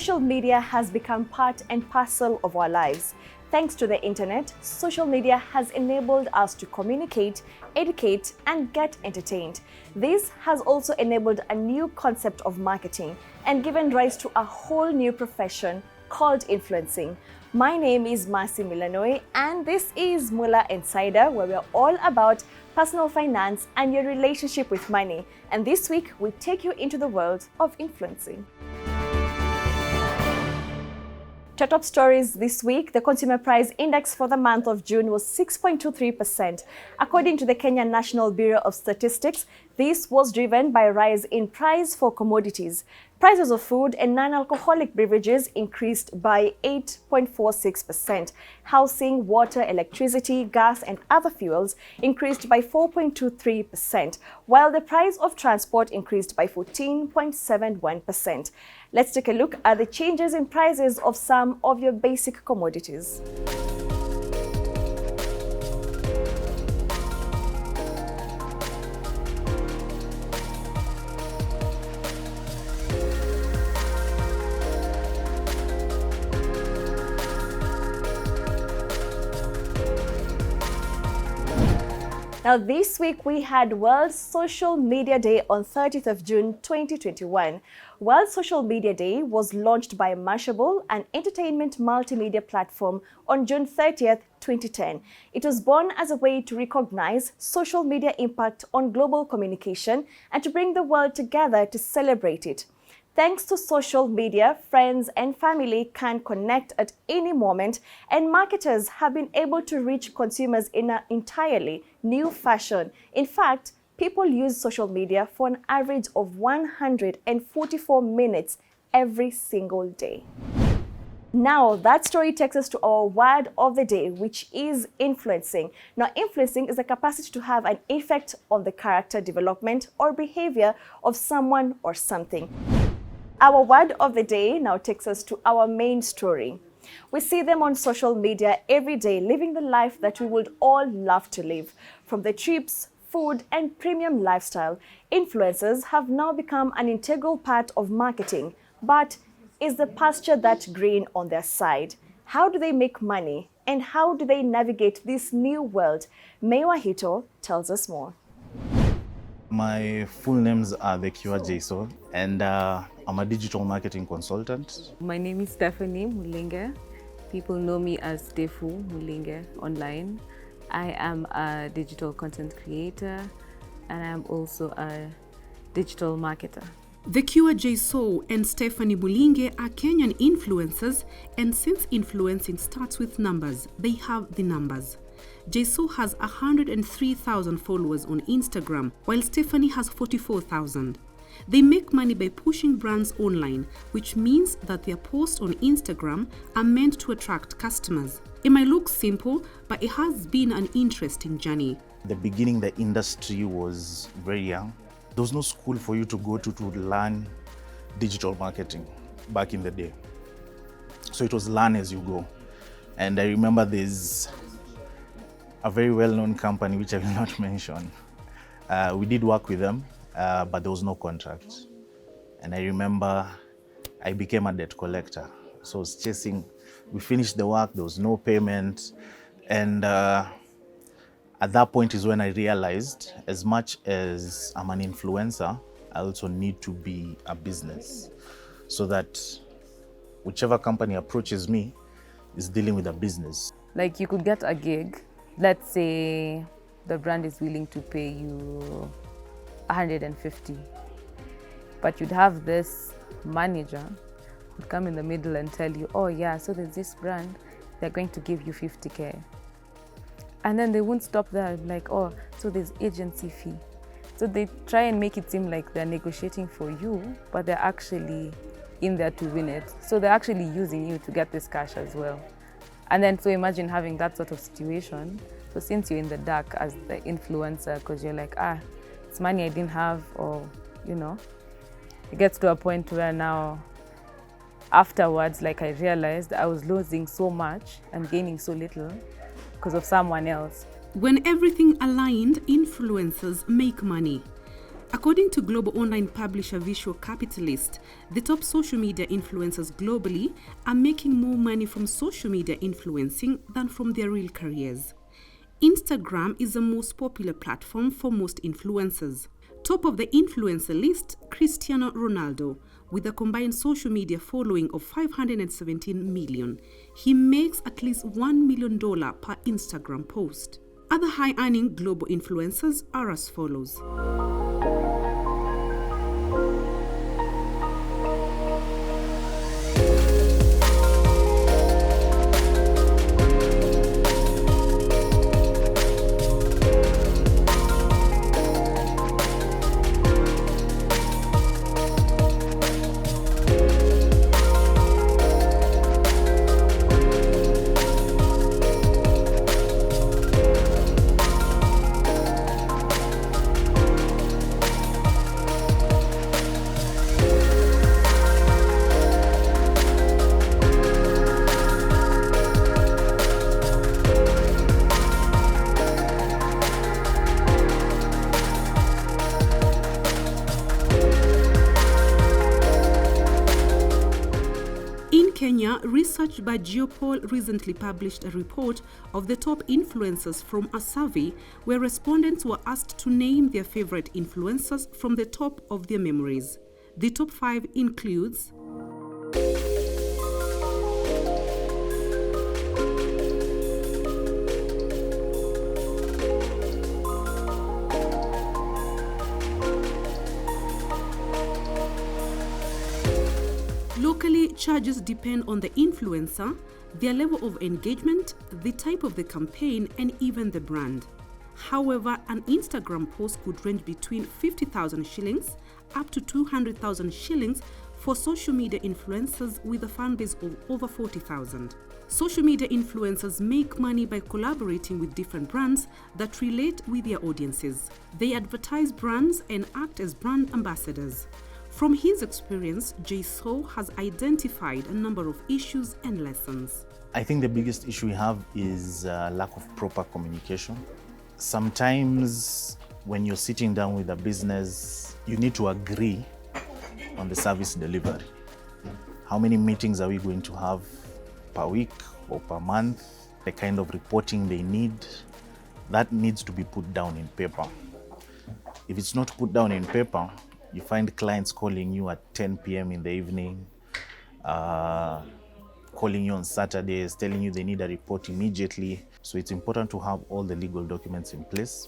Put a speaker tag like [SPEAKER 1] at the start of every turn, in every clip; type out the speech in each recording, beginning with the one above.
[SPEAKER 1] social media has become part and parcel of our lives. Thanks to the internet, social media has enabled us to communicate, educate, and get entertained. This has also enabled a new concept of marketing and given rise to a whole new profession called influencing. My name is Mercy Milanoe, and this is Moolah Insider, where we're all about personal finance and your relationship with money. And this week, we take you into the world of influencing. To top stories this week, the Consumer Price Index for the month of June was 6.23%. According to the Kenya National Bureau of Statistics, this was driven by a rise in price for commodities. Prices of food and non-alcoholic beverages increased by 8.46%. Housing, water, electricity, gas, and other fuels increased by 4.23%, while the price of transport increased by 14.71%. Let's take a look at the changes in prices of some of your basic commodities. Now, this week we had World Social Media Day on 30th of June 2021. World Social Media Day was launched by Mashable, an entertainment multimedia platform, on June 30th, 2010. It was born as a way to recognize social media impact on global communication and to bring the world together to celebrate it. Thanks to social media, friends and family can connect at any moment, and marketers have been able to reach consumers in an entirely new fashion. In fact, people use social media for an average of 144 minutes every single day. Now, that story takes us to our word of the day, which is influencing. Now, influencing is the capacity to have an effect on the character development or behavior of someone or something. Our word of the day now takes us to our main story. We see them on social media every day, living the life that we would all love to live. From the trips, food, and premium lifestyle, influencers have now become an integral part of marketing. But is the pasture that green on their side? How do they make money? And how do they navigate this new world? Mewa Hito tells us more.
[SPEAKER 2] My full names are The Cure Jason, and I'm a digital marketing consultant.
[SPEAKER 3] My name is Stephanie Mulinge. People know me as Stefu Mulinge online. I am a digital content creator, and I'm also a digital marketer.
[SPEAKER 4] The Cure Jason and Stephanie Mulinge are Kenyan influencers, and since influencing starts with numbers, they have the numbers. Jason has 103,000 followers on Instagram, while Stephanie has 44,000. They make money by pushing brands online, which means that their posts on Instagram are meant to attract customers. It might look simple, but it has been an interesting journey.
[SPEAKER 2] The beginning, the industry was very young. There was no school for you to go to learn digital marketing back in the day. So it was learn as you go. And I remember there's a very well-known company, which I will not mention. We did work with them, but there was no contract. And I remember I became a debt collector. So I was chasing, we finished the work, there was no payment. And at that point is when I realized, as much as I'm an influencer, I also need to be a business, so that whichever company approaches me is dealing with a business.
[SPEAKER 3] Like, you could get a gig. Let's say the brand is willing to pay you 150, but you'd have this manager who'd come in the middle and tell you, oh yeah, so there's this brand, they're going to give you 50K. And then they won't stop there, like, oh, so there's agency fee. So they try and make it seem like they're negotiating for you, but they're actually in there to win it. So they're actually using you to get this cash as well. And then, so imagine having that sort of situation. So since you're in the dark as the influencer, because you're like, it's money I didn't have, or, you know, it gets to a point where now, afterwards, like, I realized I was losing so much and gaining so little because of someone else.
[SPEAKER 4] When everything aligned, influencers make money. According to global online publisher Visual Capitalist, the top social media influencers globally are making more money from social media influencing than from their real careers. Instagram is the most popular platform for most influencers. Top of the influencer list, Cristiano Ronaldo, with a combined social media following of 517 million. He makes at least $1 million per Instagram post. Other high-earning global influencers are as follows. Kenya, research by Geopol recently published a report of the top influencers from a survey where respondents were asked to name their favorite influencers from the top of their memories. The top 5 includes Locally, charges depend on the influencer, their level of engagement, the type of the campaign, and even the brand. However, an Instagram post could range between 50,000 shillings up to 200,000 shillings for social media influencers with a fan base of over 40,000. Social media influencers make money by collaborating with different brands that relate with their audiences. They advertise brands and act as brand ambassadors. From his experience, Jaiso has identified a number of issues and lessons.
[SPEAKER 2] I think the biggest issue we have is lack of proper communication. Sometimes when you're sitting down with a business, you need to agree on the service delivery. How many meetings are we going to have per week or per month? The kind of reporting they need, that needs to be put down in paper. If it's not put down in paper, you find clients calling you at 10 p.m. in the evening, calling you on Saturdays, telling you they need a report immediately. So it's important to have all the legal documents in place.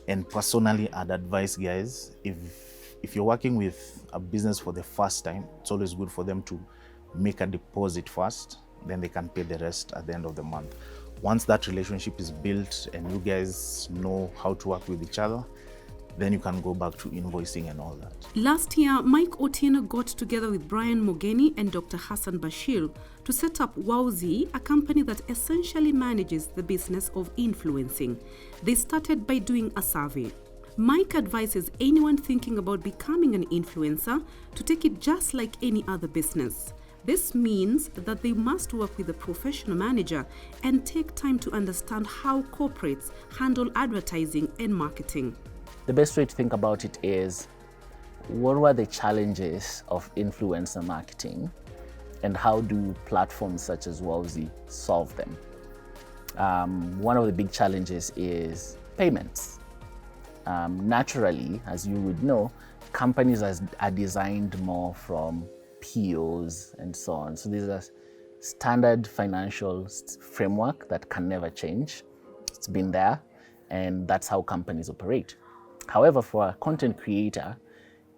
[SPEAKER 2] And personally, I'd advise guys, if you're working with a business for the first time, it's always good for them to make a deposit first, then they can pay the rest at the end of the month. Once that relationship is built and you guys know how to work with each other, then you can go back to invoicing and all that.
[SPEAKER 4] Last year, Mike Otieno got together with Brian Mogeni and Dr. Hassan Bashir to set up Wowzy, a company that essentially manages the business of influencing. They started by doing a survey. Mike advises anyone thinking about becoming an influencer to take it just like any other business. This means that they must work with a professional manager and take time to understand how corporates handle advertising and marketing.
[SPEAKER 5] The best way to think about it is, what were the challenges of influencer marketing and how do platforms such as Wowzy solve them? One of the big challenges is payments. Naturally, as you would know, companies are designed more from POs and so on. So there's a standard financial framework that can never change. It's been there, and that's how companies operate. However, for a content creator,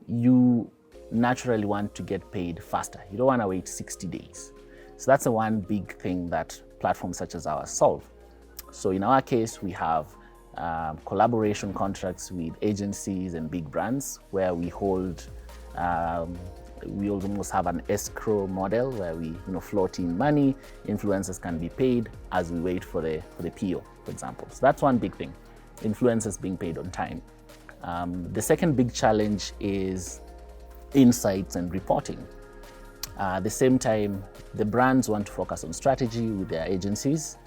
[SPEAKER 5] you naturally want to get paid faster. You don't want to wait 60 days. So that's the one big thing that platforms such as ours solve. So in our case, we have collaboration contracts with agencies and big brands where we hold, we almost have an escrow model where we float in money, influencers can be paid as we wait for the PO, for example. So that's one big thing, influencers being paid on time. The second big challenge is insights and reporting. At the same time, the brands want to focus on strategy with their agencies.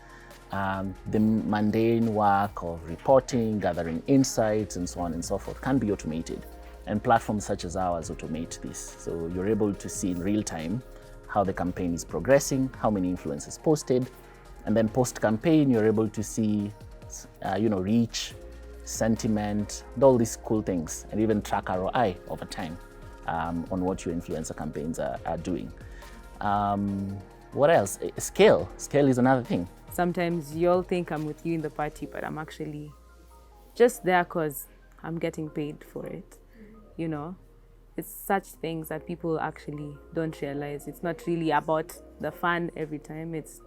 [SPEAKER 5] The mundane work of reporting, gathering insights, and so on and so forth can be automated. And platforms such as ours automate this. So you're able to see in real time how the campaign is progressing, how many influencers posted, and then post-campaign, you're able to see, reach, sentiment, all these cool things, and even track ROI over time on what your influencer campaigns are doing. What else? Scale. Scale is another thing.
[SPEAKER 3] Sometimes you'll think I'm with you in the party, but I'm actually just there because I'm getting paid for it. You know, it's such things that people actually don't realize. It's not really about the fun every time, it's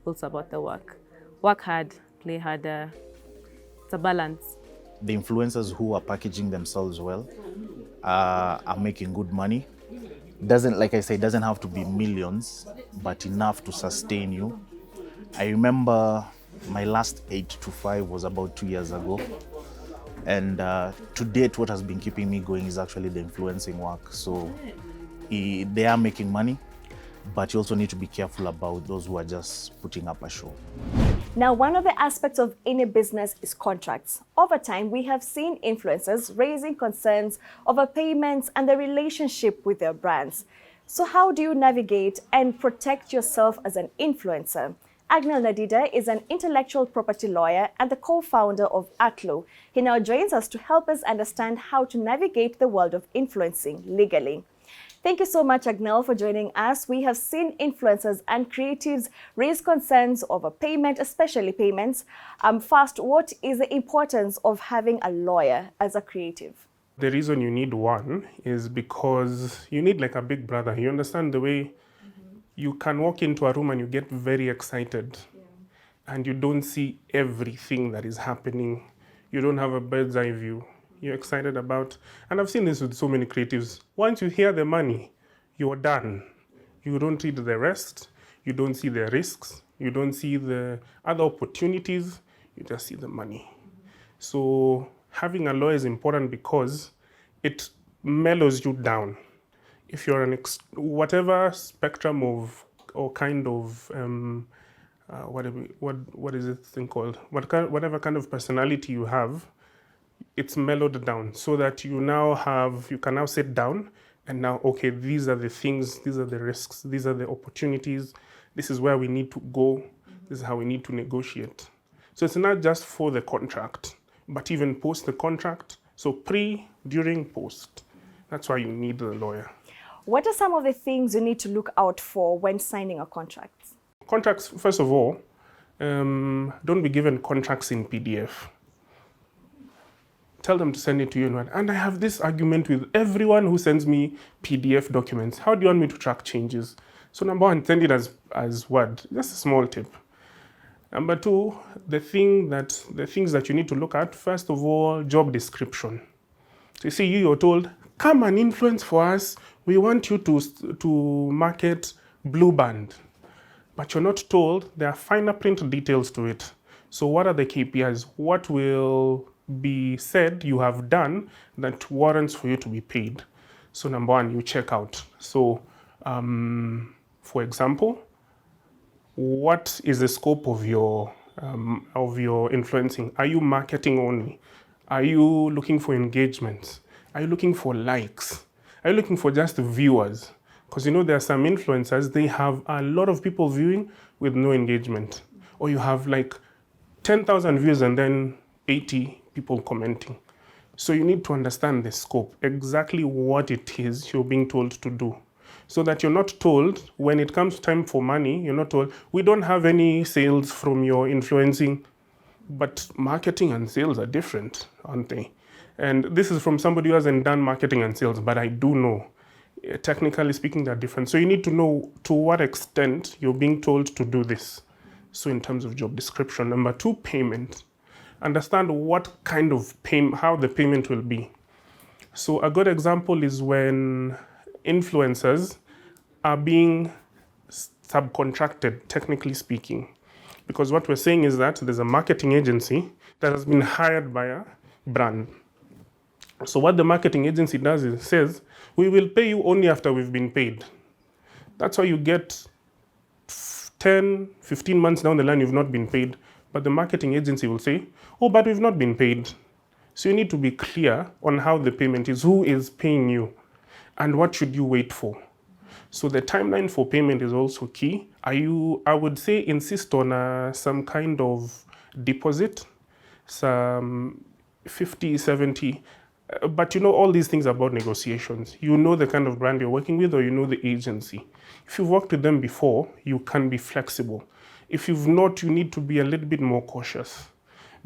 [SPEAKER 3] also about the work. Work hard, play harder. It's a balance.
[SPEAKER 2] The influencers who are packaging themselves well are making good money. Like I said, doesn't have to be millions, but enough to sustain you. I remember my last 8 to 5 was about 2 years ago. And to date, what has been keeping me going is actually the influencing work. So they are making money, but you also need to be careful about those who are just putting up a show.
[SPEAKER 1] Now, one of the aspects of any business is contracts. Over time, we have seen influencers raising concerns over payments and the relationship with their brands. So how do you navigate and protect yourself as an influencer? Agnel Nadida is an intellectual property lawyer and the co-founder of Atlo. He now joins us to help us understand how to navigate the world of influencing legally. Thank you so much, Agnel, for joining us. We have seen influencers and creatives raise concerns over payment, especially payments. First, what is the importance of having a lawyer as a creative?
[SPEAKER 6] The reason you need one is because you need like a big brother. You understand the way you can walk into a room and you get very excited and you don't see everything that is happening. You don't have a bird's eye view. You're excited about, and I've seen this with so many creatives. Once you hear the money, you're done. You don't read the rest. You don't see the risks. You don't see the other opportunities. You just see the money. So having a lawyer is important because it mellows you down. If you're whatever spectrum of or kind of what is it thing called? Whatever kind of personality you have, it's mellowed down so that you can now sit down and now, okay, these are the things, these are the risks, these are the opportunities, this is where we need to go, this is how we need to negotiate. So it's not just for the contract, but even post the contract. So pre, during, post. That's why you need the lawyer.
[SPEAKER 1] What are some of the things you need to look out for when signing a contract?
[SPEAKER 6] Contracts, first of all, don't be given contracts in PDF. Tell them to send it to you. And I have this argument with everyone who sends me PDF documents. How do you want me to track changes? So number one, send it as Word. Just a small tip. Number two, the things that you need to look at, first of all, job description. So you see, you're told, come and influence for us. We want you to market Blue Band. But you're not told there are finer print details to it. So what are the KPIs? What will be said you have done that warrants for you to be paid? So number one, you check out. So for example, what is the scope of your influencing? Are you marketing only? Are you looking for engagements? Are you looking for likes? Are you looking for just viewers? Because there are some influencers, they have a lot of people viewing with no engagement. Or you have like 10,000 views and then 80 people commenting. So you need to understand the scope, exactly what it is you're being told to do. So that you're not told, when it comes time for money, you're not told, we don't have any sales from your influencing. But marketing and sales are different, aren't they? And this is from somebody who hasn't done marketing and sales, but I do know, technically speaking, they're different. So you need to know to what extent you're being told to do this. So in terms of job description. Number two, payment. Understand what kind of payment, how the payment will be. So a good example is when influencers are being subcontracted, technically speaking. Because what we're saying is that there's a marketing agency that has been hired by a brand. So what the marketing agency does is says, we will pay you only after we've been paid. That's why you get 10, 15 months down the line, you've not been paid. But the marketing agency will say, oh, but we've not been paid. So you need to be clear on how the payment is, who is paying you, and what should you wait for. So the timeline for payment is also key. I would say insist on some kind of deposit, some 50, 70. But you know all these things about negotiations. You know the kind of brand you're working with, or you know the agency. If you've worked with them before, you can be flexible. If you've not, you need to be a little bit more cautious,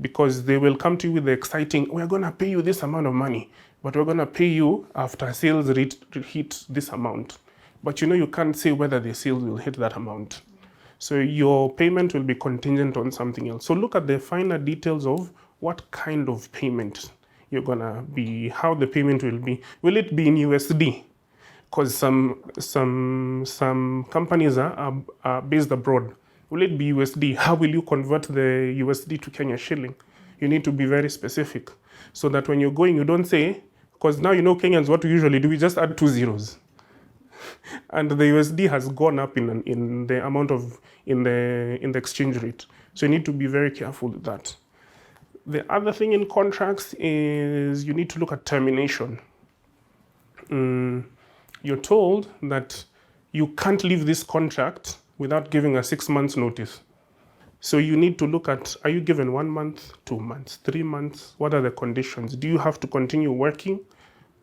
[SPEAKER 6] because they will come to you with the exciting, we're going to pay you this amount of money, but we're going to pay you after sales hit this amount. But you know you can't say whether the sales will hit that amount. So your payment will be contingent on something else. So look at the finer details of what kind of payment you're gonna be, how the payment will be. Will it be in USD? Because some companies are based abroad. Will it be USD? How will you convert the USD to Kenya shilling? You need to be very specific, so that when you're going, you don't say, because now you know Kenyans, what we usually do, we just add 2 zeros. And the USD has gone up in the amount of, in the exchange rate. So you need to be very careful with that. The other thing in contracts is you need to look at termination. You're told that you can't leave this contract without giving a 6 months notice. So you need to look at, are you given 1 month, 2 months, 3 months? What are the conditions? Do you have to continue working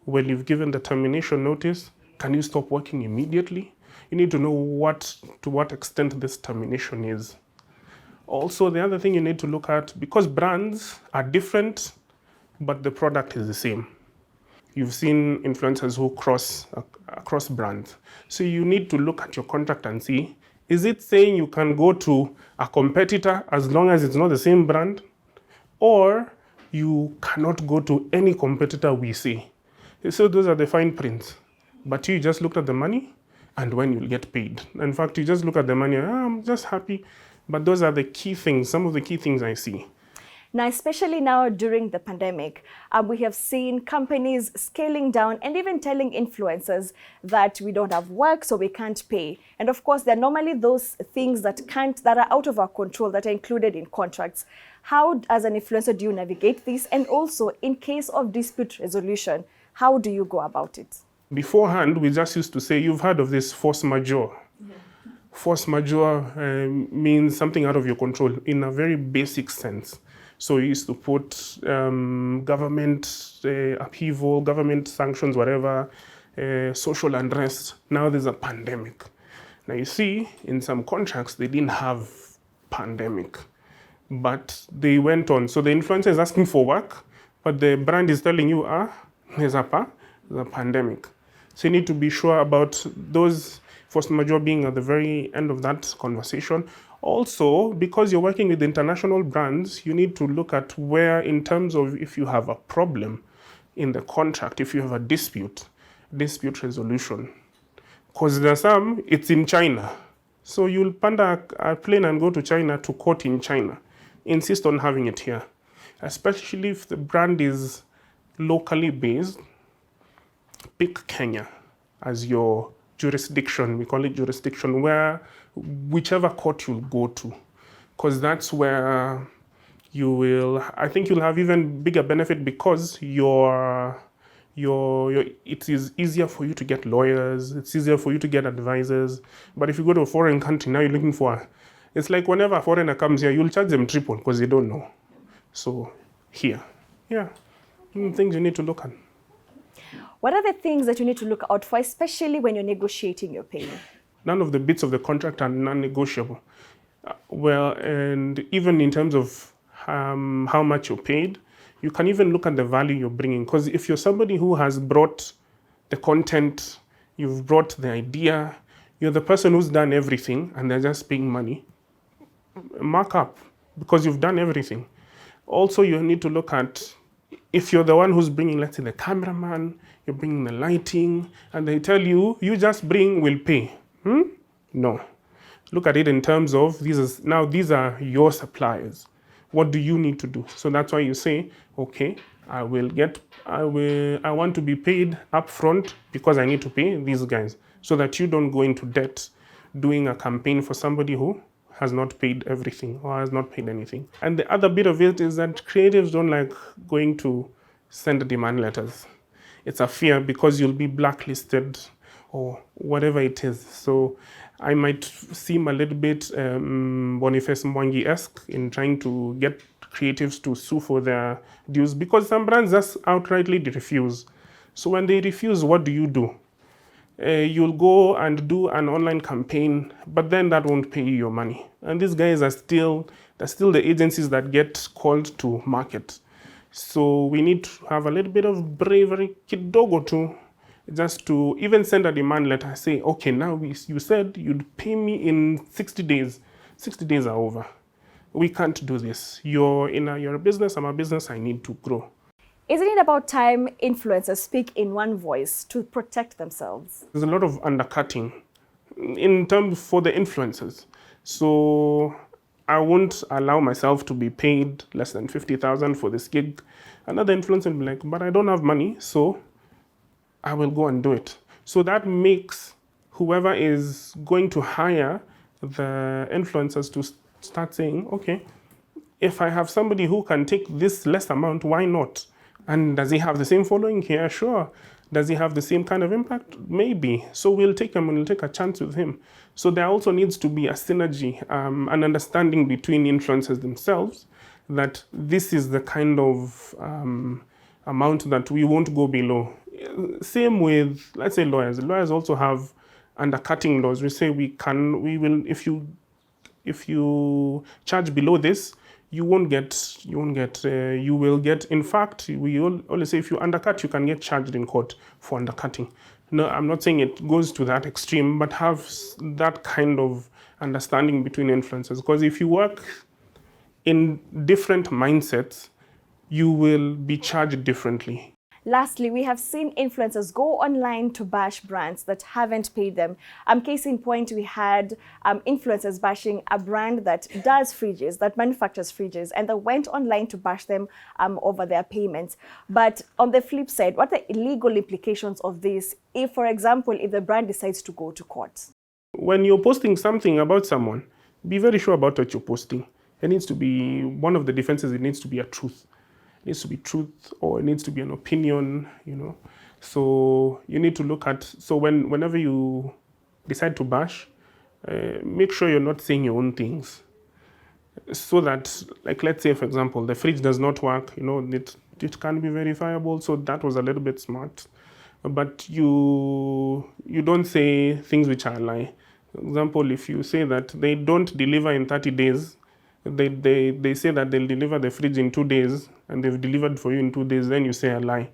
[SPEAKER 6] when you've given the termination notice? Can you stop working immediately? You need to know to what extent this termination is. Also, the other thing you need to look at, because brands are different, but the product is the same. You've seen influencers who cross across brands. So you need to look at your contract and see, is it saying you can go to a competitor as long as it's not the same brand? Or you cannot go to any competitor we see. So those are the fine prints. But you just looked at the money and when you'll get paid. In fact, you just look at the money, I'm just happy. But those are the key things, some of the key things I see.
[SPEAKER 1] Now, especially now during the pandemic, we have seen companies scaling down and even telling influencers that we don't have work, so we can't pay. And of course, there are normally those things that are out of our control that are included in contracts. How, as an influencer, do you navigate this? And also, in case of dispute resolution, how do you go about it?
[SPEAKER 6] Beforehand, we just used to say, you've heard of this force majeure. Yeah. Force majeure means something out of your control in a very basic sense. So we used to put government upheaval, government sanctions, whatever, social unrest. Now there's a pandemic. Now you see, in some contracts, they didn't have pandemic, but they went on. So the influencer is asking for work, but the brand is telling you, there's a pandemic. So you need to be sure about those force majeure being at the very end of that conversation. Also, because you're working with international brands, you need to look at where, in terms of if you have a problem in the contract, if you have a dispute resolution. Because there's some, it's in China. So you'll panda a plane and go to China to court in China. Insist on having it here. Especially if the brand is locally based, pick Kenya as your jurisdiction. We call it jurisdiction, where whichever court you'll go to, because that's where you will, I think you'll have even bigger benefit, because it is easier for you to get lawyers, it's easier for you to get advisors. But if you go to a foreign country, now you're looking for, it's like whenever a foreigner comes here, you'll charge them triple because they don't know. So here, things you need to look at.
[SPEAKER 1] What are the things that you need to look out for, especially when you're negotiating your pay?
[SPEAKER 6] None of the bits of the contract are non-negotiable. And even in terms of how much you're paid, you can even look at the value you're bringing. Because if you're somebody who has brought the content, you've brought the idea, you're the person who's done everything and they're just paying money, mark up, because you've done everything. Also, you need to look at, if you're the one who's bringing, let's say, the cameraman, you're bringing the lighting, and they tell you, you just bring, we'll pay. No. Look at it in terms of, these are your suppliers. What do you need to do? So that's why you say, okay, I want to be paid upfront because I need to pay these guys, so that you don't go into debt doing a campaign for somebody who has not paid everything or has not paid anything. And the other bit of it is that creatives don't like going to send demand letters. It's a fear because you'll be blacklisted or whatever it is. So I might seem a little bit Boniface Mwangi-esque in trying to get creatives to sue for their dues, because some brands just outrightly refuse. So when they refuse, what do? You'll go and do an online campaign, but then that won't pay you your money. And these guys are still the agencies that get called to market. So we need to have a little bit of bravery, kidogo too, just to even send a demand letter, say, okay, now you said you'd pay me in 60 days. 60 days are over. We can't do this. You're a business, I'm a business, I need to grow.
[SPEAKER 1] Isn't it about time influencers speak in one voice to protect themselves?
[SPEAKER 6] There's a lot of undercutting in terms for the influencers. So I won't allow myself to be paid less than 50,000 for this gig. Another influencer will be like, but I don't have money, so I will go and do it. So that makes whoever is going to hire the influencers to start saying, okay, if I have somebody who can take this less amount, why not? And does he have the same following? Yeah, sure. Does he have the same kind of impact? Maybe. So we'll take him and we'll take a chance with him. So there also needs to be a synergy, an understanding between influencers themselves that this is the kind of amount that we won't go below. Same with, let's say, lawyers. Lawyers also have undercutting laws. We say we will, if you charge below this, you will get, in fact, we always say if you undercut, you can get charged in court for undercutting. No, I'm not saying it goes to that extreme, but have that kind of understanding between influencers. Because if you work in different mindsets, you will be charged differently.
[SPEAKER 1] Lastly, we have seen influencers go online to bash brands that haven't paid them. Case in point, we had influencers bashing a brand that does fridges, that manufactures fridges, and they went online to bash them over their payments. But on the flip side, what are the legal implications of this if, for example, if the brand decides to go to court?
[SPEAKER 6] When you're posting something about someone, be very sure about what you're posting. It needs to be, one of the defenses, it needs to be a truth. It needs to be truth, or it needs to be an opinion, So you need to look at, so whenever you decide to bash, make sure you're not saying your own things. So that, like, let's say, for example, the fridge does not work, it can be verifiable, so that was a little bit smart. But you don't say things which are a lie. For example, if you say that they don't deliver in 30 days, they say that they'll deliver the fridge in 2 days and they've delivered for you in 2 days, then you say a lie.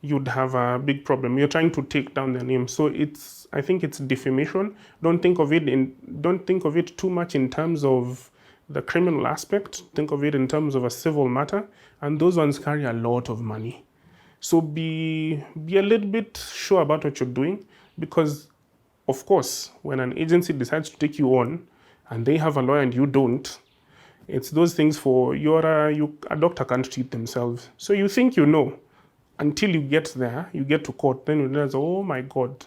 [SPEAKER 6] You'd have a big problem. You're trying to take down their name. So I think it's defamation. Don't think of it too much in terms of the criminal aspect. Think of it in terms of a civil matter, and those ones carry a lot of money. So be a little bit sure about what you're doing, because of course, when an agency decides to take you on, and they have a lawyer and you don't, it's those things for a doctor can't treat themselves. So you think until you get there, you get to court, then you realize, oh my God.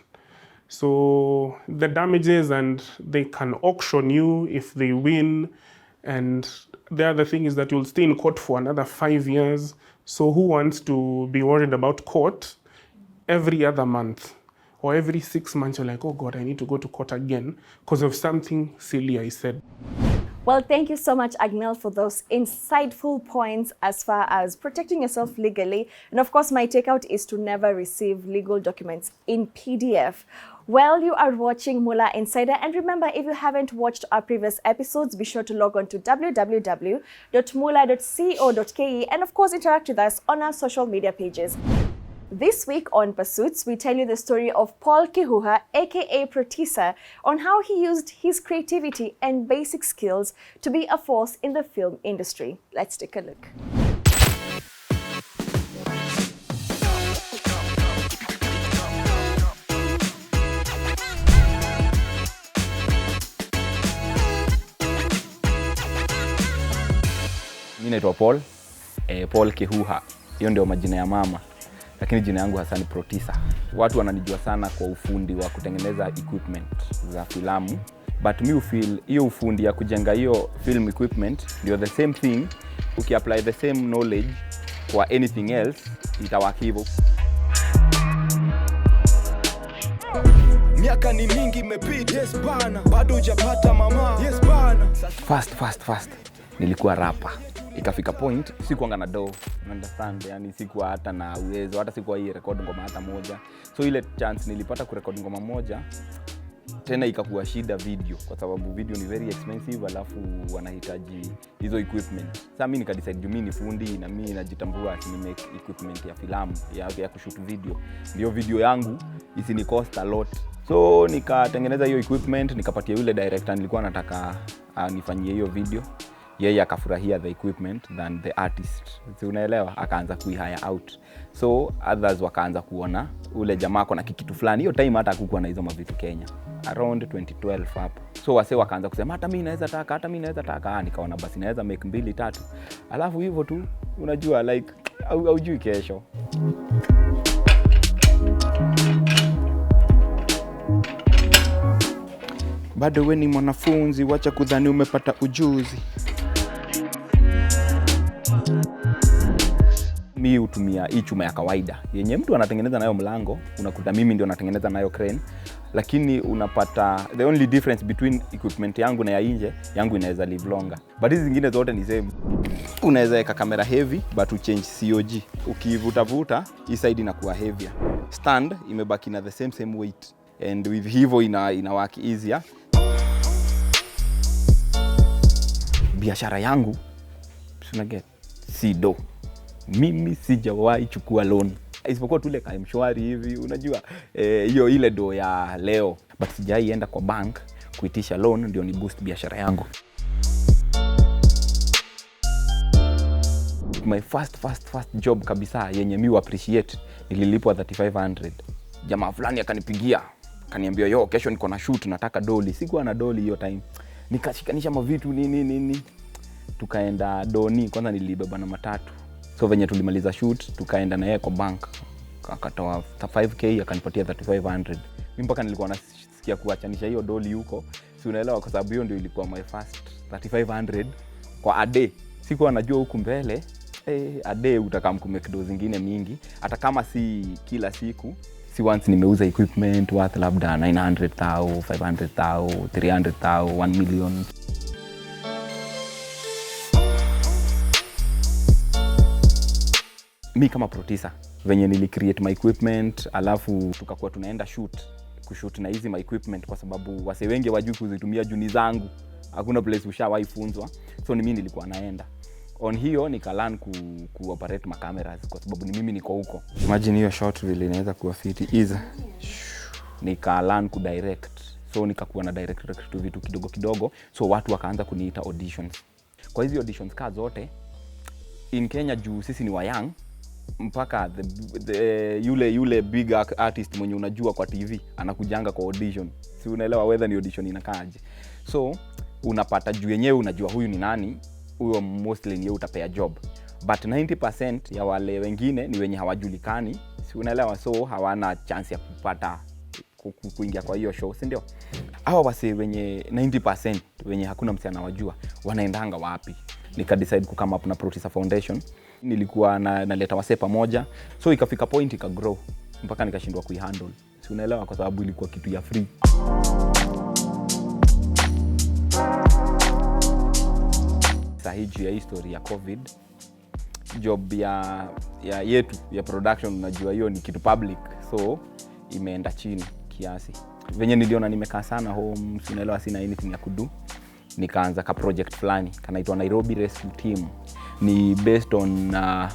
[SPEAKER 6] So the damages, and they can auction you if they win. And the other thing is that you'll stay in court for another 5 years. So who wants to be worried about court every other month? Or every 6 months, you're like, oh God, I need to go to court again because of something silly I said.
[SPEAKER 1] Well, thank you so much, Agnel, for those insightful points as far as protecting yourself legally. And of course, my takeout is to never receive legal documents in PDF. Well, you are watching Moolah Insider. And remember, if you haven't watched our previous episodes, be sure to log on to www.moolah.co.ke and of course, interact with us on our social media pages. This week on Pursuits, we tell you the story of Paul Kihuha, aka Protisa, on how he used his creativity and basic skills to be a force in the film industry. Let's take a look.
[SPEAKER 7] Mimi naitwa Paul Kihuha. Hiyo ndio majina ya mama. Lakini jina yangu hasa ni Protisa. Watu wananijua sana kwa ufundi wa kutengeneza equipment za filamu. But me feel hiyo ufundi ya kujenga hiyo film equipment ndio the same thing. Ukiapply the same knowledge kwa anything else itawak hivyo.
[SPEAKER 8] Miaka ni mingi imepita, yes bana, bado hujapata mama, yes bana.
[SPEAKER 7] Fast nilikuwa rapper. Ikafika point sikuanga na do, understand, yani sikuwa hata na uwezo, hata sikuwa hii record ngoma hata moja. So ile chance nilipata kurecord ngoma moja, tena ikakuwa shida video, kwa sababu video ni very expensive, alafu wanahitaji hizo equipment. Sasa mimi nikadecide juu mimi ni fundi na mimi najitambua ni make equipment ya filamu ya kushoot video, ndio video yangu isini cost a lot. So nikatengeneza hiyo equipment, nikapatia yule director nilikuwa nataka nifanyie hiyo video. Yeye akafurahia the equipment than the artist. Si unaelewa, akaanza kuihire out. So others wakaanza kuona ule jamaa kuna kitu fulani. Hiyo time hata hakukuwa na hizo mavitu Kenya. Around 2012 hapo. So wase wakaanza kusema hata mimi naweza taka, nikaona basi naweza make 2-3. Alafu hivyo tu unajua like haujui kesho. Bado wewe ni mwanafunzi, wacha kudhani umepata ujuzi. Mimi hutumia hii chuma ya kawaida yenye mtu anatengeneza nayo mlango, unakuta mimi ndio natengeneza nayo crane, lakini unapata the only difference between equipment yangu na ya nje, yangu inaweza live longer, but hizi zingine zote ni same. Unaweza weka kamera heavy but uchange COG, ukivuta hii side inakuwa heavier, stand imebaki na the same weight, and with hivyo ina work easier. Biashara yangu tunaget si do. Mimi sijawahi chukua loan. Isipokuwa tule kama mshwari hivi, unajua hiyo ile do ya leo, but sijawahi enda kwa bank kuitisha loan ndio ni boost biashara yangu. My first job kabisa yenye mimi appreciate, nililipwa 3500. Jamaa fulani akanipigia, akaniambia yo kesho niko na shoot nataka doli. Sikuwa na doli hiyo time. Nikashikanisha mavitu nini. Tukaenda doni, kwanza nilibeba na matatu. So venye tulimaliza shoot, tukaenda na yeye kwa bank. Akatoa 5k akanipatia 3500. Mimi mpaka nilikuwa nasikia kuachanisha hiyo doli huko. Si unaelewa, kwa sababu hiyo ndio ilikuwa my first 3500 kwa a day. Sikuwa najua huku mbele a day utakam kumake do zingine mingi, hata kama si kila siku. Si once nimeuza equipment worth labda 900,000, 500,000, 300,000, 1 million. Mi kama producer venye nili create my equipment, alafu tukakuwa tunaenda kushoot na hizi my equipment, kwa sababu wase wengi wajui kuzitumia juni zangu, hakuna place ushawahi funzwa. So ni mimi nilikuwa naenda on hiyo, nikalearn kuoperate ma cameras, kwa sababu ni mimi niko huko. Imagine hiyo shot vile inaweza kuwa fit easy. Nikalearn kudirect, so nikakuwa na direct tu vitu kidogo. So watu wakaanza kuniita auditions. Kwa hizo auditions ka zote in Kenya, juu sisi ni wa young, mpaka yule big artist mwenye unajua kwa TV anakujanga kwa audition. Si unaelewa whether ni audition inakaaje. So unapata juu yenyewe unajua huyu ni nani, huyo mostly ni utapea job. But 90% ya wale wengine ni wenye hawajulikani. Si unaelewa, so hawana chance ya kupata kuingia kwa hiyo show, si ndio? Hawa wase wenye 90% wenye hakuna msana wajua, wanaendanga wapi? Nika decide ku come up na Producer Foundation. Nilikuwa naleta wase pamoja, so ikafika point ika grow mpaka nikashindwa kuihandle. Si unaelewa, kwa sababu ilikuwa kitu ya free. Sahiji ya history ya COVID, job ya yetu ya production, unajua hiyo ni kitu public, so imeenda chini kiasi. Venye niliona nimekaa sana home, si unaelewa, sina anything ya kudu, nikaanza ka project fulani kanaitwa Nairobi Rescue Team. Ni based on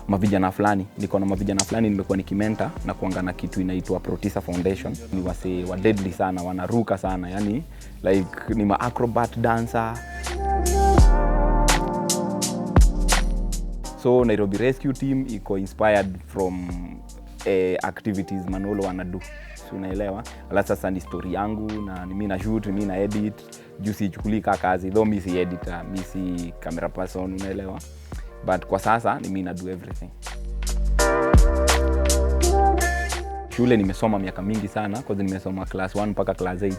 [SPEAKER 7] mavijana fulani. Niko na mavijana fulani nimekuwa nikimenta na kuangana kitu inaitwa Producer Foundation. Ni wase wa deadly sana, wanaruka sana, yani like ni ma acrobat dancer. So Nairobi Rescue Team iko inspired from activities Manolo wanadu. Si unaelewa? Ala sasa ni story yangu na mimi na shoot, mimi na edit. Juu sichukulika kazi, though mimi si editor, mimi si camera person, unaelewa? But kwa sasa ni mimi na do everything. Shule nimesoma miaka mingi sana, kwa sababu nimesoma class 1 mpaka class 8.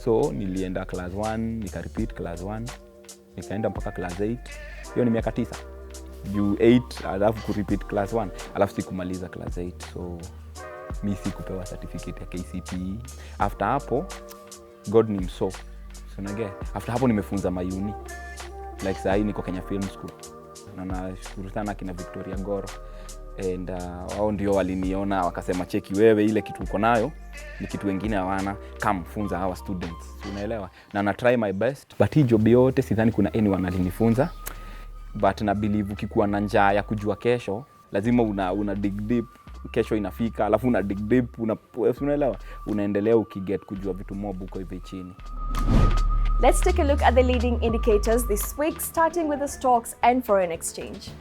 [SPEAKER 7] So nilienda class 1, nika repeat class 1, nikaenda mpaka class 8. Hiyo ni miaka 9. juu 8 alafu kurepeat class 1 alafu sikumaliza class 8, so mi sikupewa certificate ya KCPE. After hapo God ni mso, so nage after hapo nimefunza mayuni like saa hii niko Kenya Film School, na nashukuru sana kina Victoria Ngoro and wao ndio waliniona wakasema, cheki wewe, ile kitu uko nayo ni kitu wengine hawana, kama funza hawa students, unaelewa. Na na try my best, but hii job yote sidhani kuna anyone alinifunza, but na believe ukikuwa na njaa ya kujua kesho lazima una dig deep, kesho inafika alafu una dig deep, unaelewa, unaendelea ukiget kujua vitu mob huko hivi chini.
[SPEAKER 1] Let's take a look at the leading indicators this week, starting with the stocks and foreign exchange.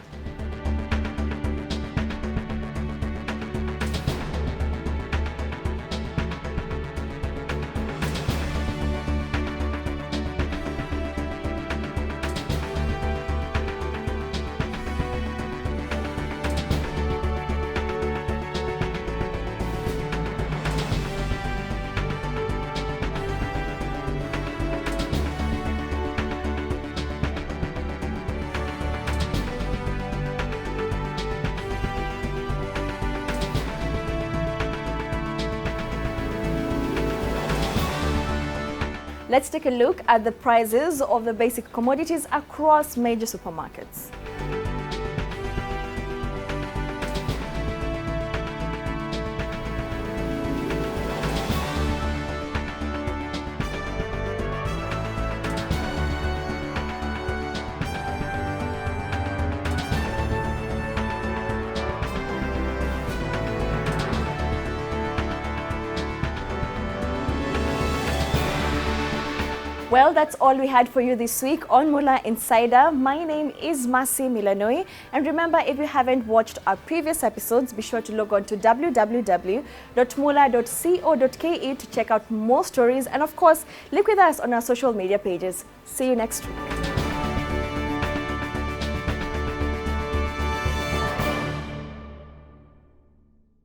[SPEAKER 1] Let's take a look at the prices of the basic commodities across major supermarkets. Well, that's all we had for you this week on Moolah Insider. My name is Masi Milanoi. And remember, if you haven't watched our previous episodes, be sure to log on to www.moolah.co.ke to check out more stories. And of course, link with us on our social media pages. See you next week.